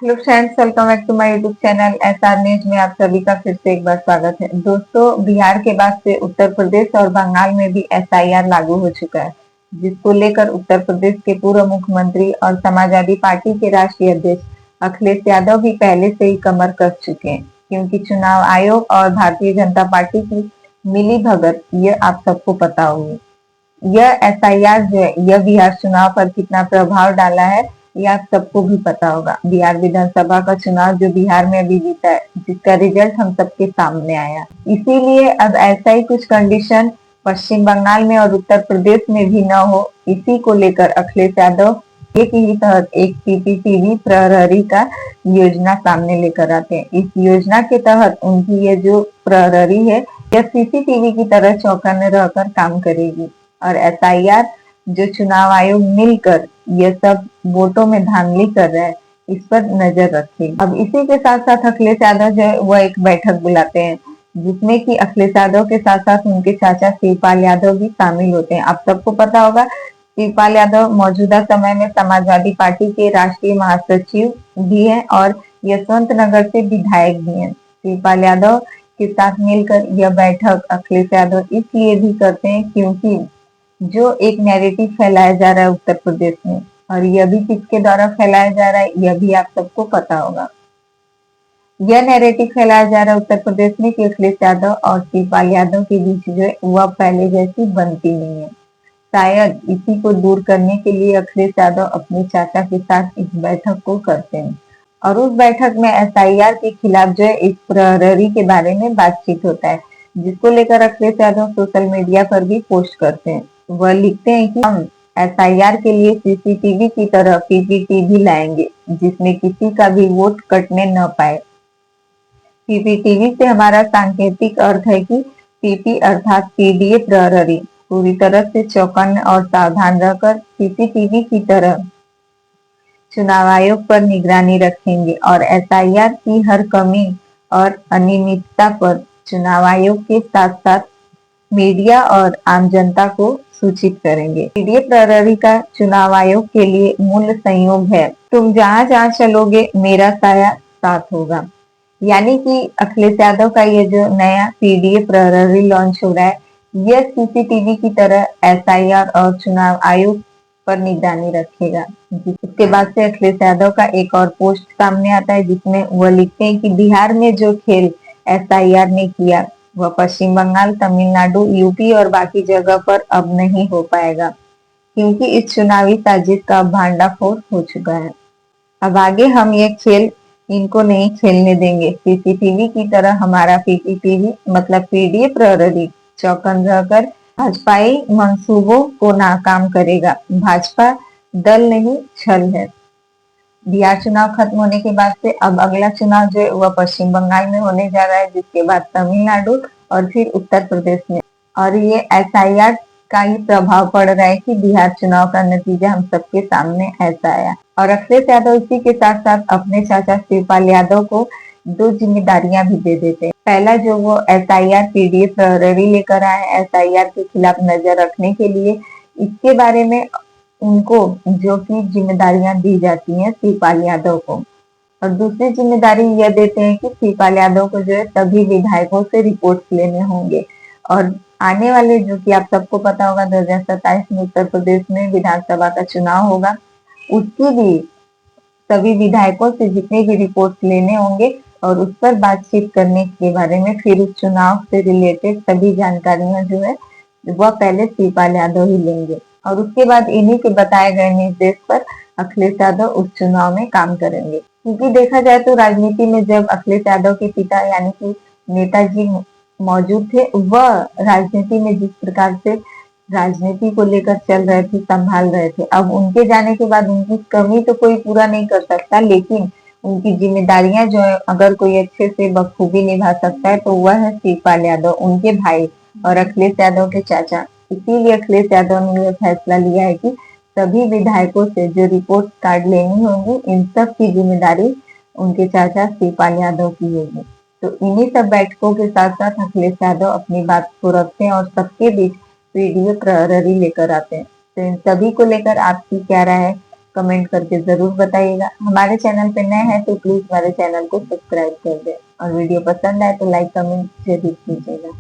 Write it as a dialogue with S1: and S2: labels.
S1: Hello friends, welcome back to my YouTube channel SR news में आप सभी का फिर से एक बार स्वागत है। दोस्तों, बिहार के बाद से उत्तर प्रदेश और बंगाल में भी एसआईआर लागू हो चुका है, जिसको लेकर उत्तर प्रदेश के पूर्व मुख्यमंत्री और समाजवादी पार्टी के राष्ट्रीय अध्यक्ष अखिलेश यादव भी पहले से ही कमर कस चुके हैं, क्योंकि चुनाव आयोग और भारतीय जनता पार्टी की मिली भगत ये आप सबको पता होगी। यह एसआईआर जो है यह बिहार चुनाव पर कितना प्रभाव डाला है ये आप सबको भी पता होगा। बिहार विधानसभा का चुनाव जो बिहार में अभी बीता है, जिसका रिजल्ट हम सबके सामने आया, इसीलिए अब ऐसा ही कुछ कंडीशन पश्चिम बंगाल में और उत्तर प्रदेश में भी न हो, इसी को लेकर अखिलेश यादव एक ही तहत एक सीसीटीवी प्रहरी का योजना सामने लेकर आते हैं। इस योजना के तहत उनकी ये जो प्रहरी है यह सीसीटीवी की तरह चौकन्ने रहकर काम करेगी और एसआईआर जो चुनाव आयोग मिलकर ये सब वोटों में धांधली कर रहा है, इस पर नजर रखेगी। अब इसी के साथ साथ अखिलेश यादव जो है वह एक बैठक बुलाते हैं, जिसमें कि अखिलेश यादव के साथ साथ उनके चाचा शिवपाल यादव भी शामिल होते हैं। आप सबको पता होगा, शिवपाल यादव मौजूदा समय में समाजवादी पार्टी के राष्ट्रीय महासचिव भी हैं और यशवंत नगर से विधायक भी हैं। शिवपाल यादव के साथ मिलकर यह बैठक अखिलेश यादव इसलिए भी करते हैं क्योंकि जो एक नैरेटिव फैलाया जा रहा है उत्तर प्रदेश में, और यह भी किसके द्वारा फैलाया जा रहा है यह भी आप सबको पता होगा। यह नैरेटिव फैलाया जा रहा है उत्तर प्रदेश में कि अखिलेश यादव और शिवपाल यादव के बीच जो है वह पहले जैसी बनती नहीं है। शायद इसी को दूर करने के लिए अखिलेश यादव अपने चाचा के साथ इस बैठक को करते हैं और उस बैठक में एसआईआर के खिलाफ जो है इस प्रहरी के बारे में बातचीत होता है, जिसको लेकर अखिलेश यादव सोशल मीडिया पर भी पोस्ट करते हैं। वह लिखते हैं कि हम एसआईआर के लिए सीसीटीवी की तरह पीपीटीवी लाएंगे, जिसमें किसी का भी वोट कटने न पाए। पीपीटीवी से हमारा सांकेतिक अर्थ है कि पीपी अर्थात पीडीए प्रहरी पूरी तरह से चौकन्ने और सावधान रहकर सीसीटीवी की तरह चुनाव आयोग पर निगरानी रखेंगे और एसआईआर की हर कमी और अनियमितता पर चुनाव आयोग के साथ साथ मीडिया और आम जनता को सूचित करेंगे। पीडीए प्रहरी का चुनाव आयोग के लिए मूल संयोग है, तुम जहां जहां चलोगे मेरा साया साथ होगा। यानी कि अखिलेश यादव का ये जो नया पीडीए प्रहरी लॉन्च हो रहा है, यह सीसीटीवी की तरह एसआईआर और चुनाव आयोग पर निगरानी रखेगा। उसके बाद से अखिलेश यादव का एक और पोस्ट सामने आता है, जिसमें वह लिखते हैं कि बिहार में जो खेल एसआईआर ने किया वह पश्चिम बंगाल, तमिलनाडु, यूपी और बाकी जगह पर अब नहीं हो पाएगा, क्योंकि इस चुनावी साजिश का भांडाफोड़ हो चुका है। अब आगे हम ये खेल इनको नहीं खेलने देंगे। सीसीटीवी की तरह हमारा पीपीटीवी मतलब पीडीए प्रहरी चौकन रहकर भाजपाई मंसूबों को नाकाम करेगा। भाजपा दल नहीं छल है। बिहार चुनाव खत्म होने के बाद से अब अगला चुनाव जो है वह पश्चिम बंगाल में होने जा रहा है, जिसके बाद तमिलनाडु और फिर उत्तर प्रदेश में। और ये एसआईआर का ही प्रभाव पड़ रहा है कि बिहार चुनाव का नतीजा हम सबके सामने ऐसा आया। और अखिलेश यादव इसी के साथ साथ अपने चाचा शिवपाल यादव को दो जिम्मेदारियां भी दे देते हैं। पहला जो वो एसआईआर पीडीए प्रहरी लेकर आए एसआईआर के खिलाफ नजर रखने के लिए, इसके बारे में उनको जो कि जिम्मेदारियां दी जाती हैं शिवपाल यादव को, और दूसरी जिम्मेदारी यह देते हैं कि शिवपाल यादव को जो है सभी विधायकों से रिपोर्ट लेने होंगे। और आने वाले जो कि आप सबको पता होगा 2027 में उत्तर प्रदेश में विधानसभा का चुनाव होगा, उसकी भी सभी विधायकों से जितने भी रिपोर्ट लेने होंगे और उस पर बातचीत करने के बारे में, फिर उस चुनाव से रिलेटेड सभी जानकारियां जो है वह पहले शिवपाल यादव ही लेंगे और उसके बाद इन्हीं के बताए गए निर्देश पर अखिलेश यादव उस चुनाव में काम करेंगे। क्योंकि देखा जाए तो राजनीति में जब अखिलेश यादव के पिता यानी कि नेताजी मौजूद थे, वह राजनीति में जिस प्रकार से राजनीति को लेकर चल रहे थे, संभाल रहे थे, अब उनके जाने के बाद उनकी कमी तो कोई पूरा नहीं कर सकता, लेकिन उनकी जिम्मेदारियां जो है अगर कोई अच्छे से बखूबी निभा सकता है तो वह है शिवपाल यादव, उनके भाई और अखिलेश यादव के चाचा। इसीलिए अखिलेश यादव ने यह फैसला लिया है कि सभी विधायकों से जो रिपोर्ट कार्ड लेनी होगी, इन सब की जिम्मेदारी उनके चाचा शिवपाल यादव की होगी। तो इन्हीं सब बैठकों के साथ साथ अखिलेश यादव अपनी बात को रखते हैं और सबके बीच पीडीए प्रहरी लेकर आते हैं। तो इन सभी को लेकर आपकी क्या राय है, कमेंट करके जरूर बताइएगा। हमारे चैनल पे नए हैं तो प्लीज हमारे चैनल को सब्सक्राइब कर दें और वीडियो पसंद आए तो लाइक कमेंट जरूर कीजिएगा।